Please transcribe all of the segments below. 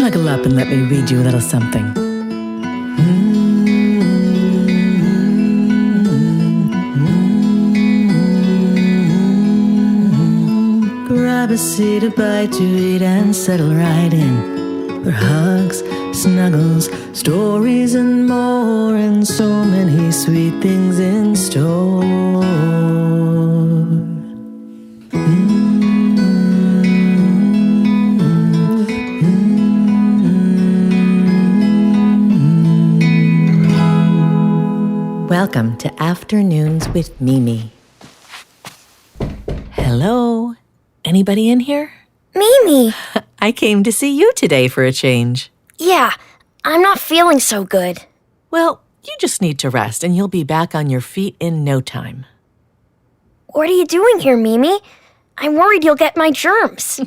Snuggle up and let me read you a little something. Grab a seat, a bite to eat, and settle right in. For hugs, snuggles, stories, and more, and so many sweet things in store. Welcome to Afternoons with Mimi. Hello? Anybody in here? Mimi! I came to see you today for a change. Yeah, I'm not feeling so good. Well, you just need to rest and you'll be back on your feet in no time. What are you doing here, Mimi? I'm worried you'll get my germs.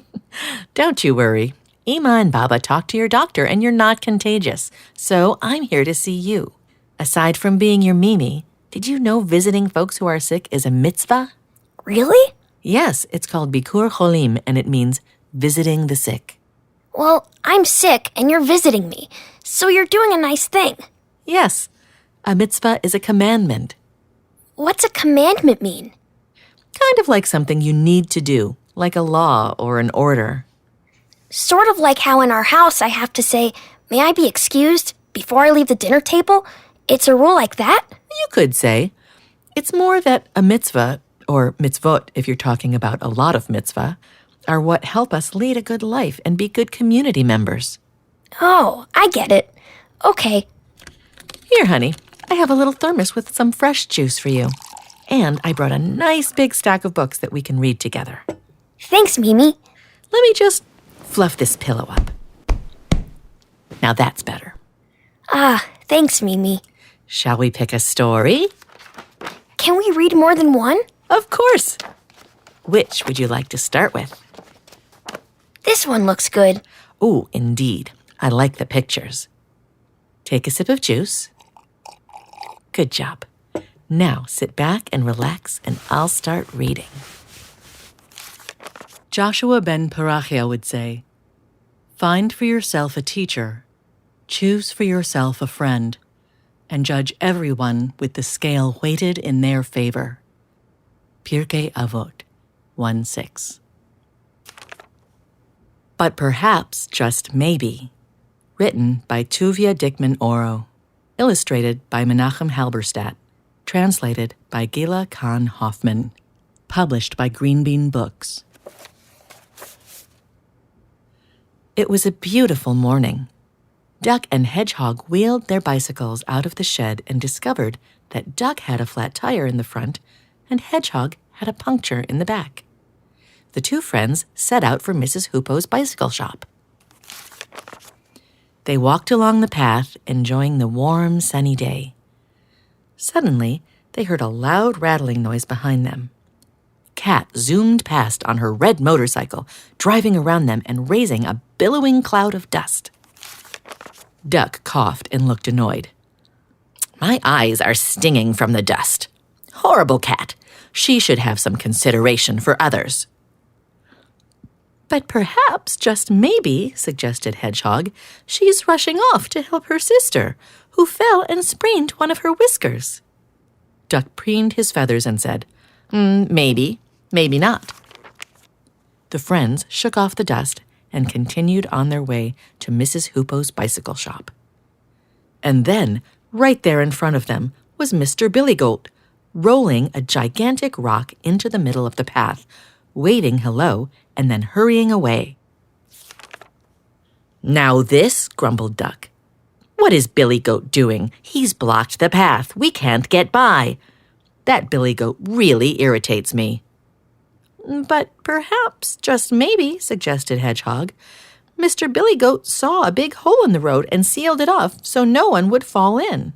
Don't you worry. Ima and Baba talked to your doctor and you're not contagious, so I'm here to see you. Aside from being your Mimi, did you know visiting folks who are sick is a mitzvah? Really? Yes, it's called Bikur Cholim, and it means visiting the sick. Well, I'm sick and you're visiting me, so you're doing a nice thing. Yes, a mitzvah is a commandment. What's a commandment mean? Kind of like something you need to do, like a law or an order. Sort of like how in our house I have to say, "May I be excused?" before I leave the dinner table? It's a rule like that? You could say. It's more that a mitzvah, or mitzvot if you're talking about a lot of mitzvah, are what help us lead a good life and be good community members. Oh, I get it. Okay. Here, honey, I have a little thermos with some fresh juice for you. And I brought a nice big stack of books that we can read together. Thanks, Mimi. Let me just fluff this pillow up. Now that's better. Thanks, Mimi. Shall we pick a story? Can we read more than one? Of course. Which would you like to start with? This one looks good. Ooh, indeed. I like the pictures. Take a sip of juice. Good job. Now sit back and relax, and I'll start reading. Joshua ben Parachia would say, "Find for yourself a teacher, choose for yourself a friend, and judge everyone with the scale weighted in their favor." Pirkei Avot 1:6. But perhaps, just maybe. Written by Tuvia Dikman Oro. Illustrated by Menahem Halberstadt. Translated by Gila Khan Hoffman. Published by Green Bean Books. It was a beautiful morning. Duck and Hedgehog wheeled their bicycles out of the shed and discovered that Duck had a flat tire in the front and Hedgehog had a puncture in the back. The two friends set out for Mrs. Hoopoe's bicycle shop. They walked along the path, enjoying the warm, sunny day. Suddenly, they heard a loud rattling noise behind them. Cat zoomed past on her red motorcycle, driving around them and raising a billowing cloud of dust. Duck coughed and looked annoyed. "My eyes are stinging from the dust. Horrible cat. She should have some consideration for others." "But perhaps, just maybe," suggested Hedgehog, "she's rushing off to help her sister, who fell and sprained one of her whiskers." Duck preened his feathers and said, "Maybe, maybe not." The friends shook off the dust and continued on their way to Mrs. Hoopoe's bicycle shop. And then, right there in front of them, was Mr. Billygoat, rolling a gigantic rock into the middle of the path, waving hello, and then hurrying away. "Now this," grumbled Duck. "What is Billygoat doing? He's blocked the path. We can't get by. That Billygoat really irritates me." "But perhaps, just maybe," suggested Hedgehog, "Mr. Billygoat saw a big hole in the road and sealed it off so no one would fall in."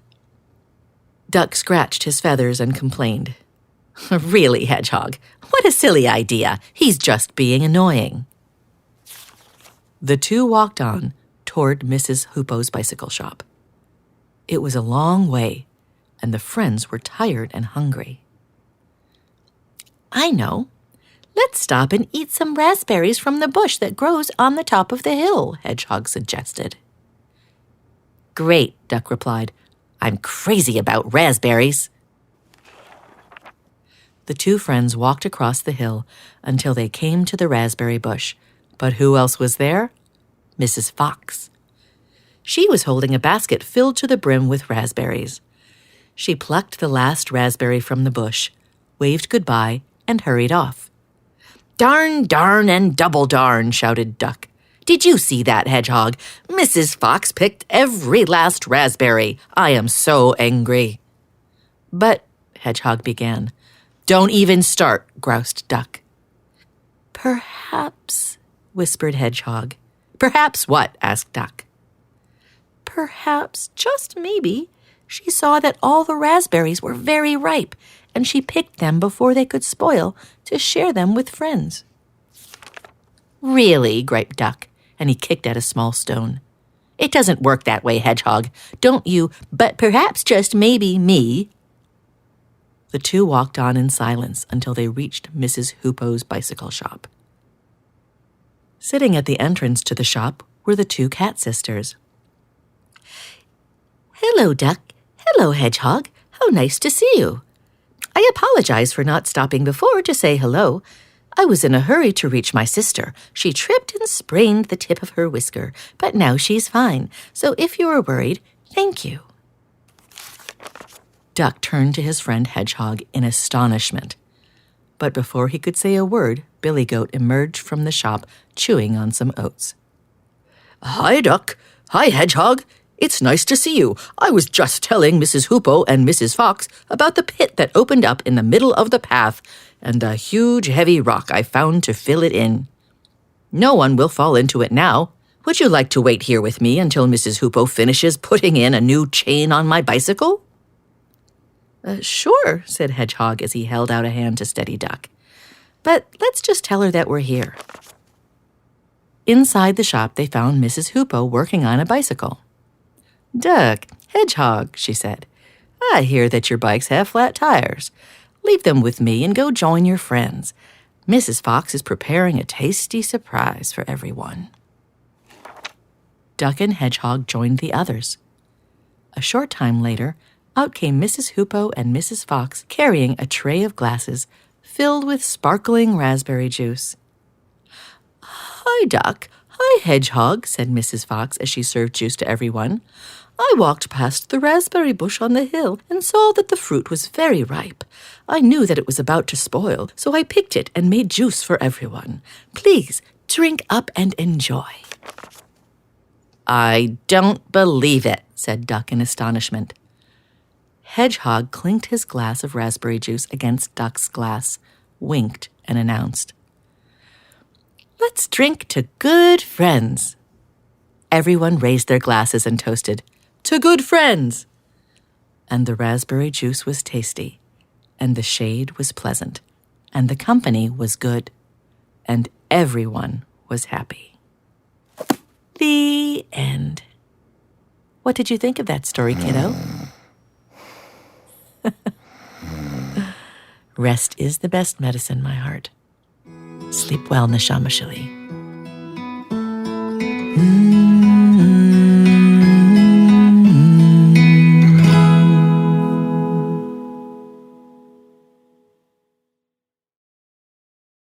Duck scratched his feathers and complained, "Really, Hedgehog, what a silly idea. He's just being annoying." The two walked on toward Mrs. Hoopoe's bicycle shop. It was a long way, and the friends were tired and hungry. "I know. Let's stop and eat some raspberries from the bush that grows on the top of the hill, Hedgehog suggested. Great, Duck replied. I'm crazy about raspberries. The two friends walked across the hill until they came to the raspberry bush. But who else was there? Mrs. Fox. She was holding a basket filled to the brim with raspberries. She plucked the last raspberry from the bush, waved goodbye, and hurried off. Darn, darn, and double darn, shouted Duck. Did you see that, Hedgehog? Mrs. Fox picked every last raspberry. I am so angry. But, Hedgehog began. Don't even start, groused Duck. Perhaps, whispered Hedgehog. Perhaps what? Asked Duck. Perhaps, just maybe, she saw that all the raspberries were very ripe, and she picked them before they could spoil to share them with friends. Really, griped Duck, and he kicked at a small stone. It doesn't work that way, Hedgehog. Don't you, but perhaps just maybe me. The two walked on in silence until they reached Mrs. Hoopoe's bicycle shop. Sitting at the entrance to the shop were the two cat sisters. Hello, Duck. Hello, Hedgehog. How nice to see you. I apologize for not stopping before to say hello. I was in a hurry to reach my sister. She tripped and sprained the tip of her whisker, but now she's fine. So if you were worried, thank you. Duck turned to his friend Hedgehog in astonishment. But before he could say a word, Billy Goat emerged from the shop, chewing on some oats. Hi, Duck. Hi, Hedgehog. It's nice to see you. I was just telling Mrs. Hoopoe and Mrs. Fox about the pit that opened up in the middle of the path and the huge heavy rock I found to fill it in. No one will fall into it now. Would you like to wait here with me until Mrs. Hoopoe finishes putting in a new chain on my bicycle? Sure, said Hedgehog as he held out a hand to steady Duck. But let's just tell her that we're here. Inside the shop, they found Mrs. Hoopoe working on a bicycle. Duck, Hedgehog, she said, I hear that your bikes have flat tires. Leave them with me and go join your friends. Mrs. Fox is preparing a tasty surprise for everyone. Duck and Hedgehog joined the others. A short time later, out came Mrs. Hoopoe and Mrs. Fox carrying a tray of glasses filled with sparkling raspberry juice. Hi, Duck. Hi, Hedgehog, said Mrs. Fox as she served juice to everyone. I walked past the raspberry bush on the hill and saw that the fruit was very ripe. I knew that it was about to spoil, so I picked it and made juice for everyone. Please, drink up and enjoy. I don't believe it, said Duck in astonishment. Hedgehog clinked his glass of raspberry juice against Duck's glass, winked, and announced, Let's drink to good friends. Everyone raised their glasses and toasted, To good friends! And the raspberry juice was tasty, and the shade was pleasant, and the company was good, and everyone was happy. The end. What did you think of that story, kiddo? Rest is the best medicine, my heart. Sleep well, Neshama Shali.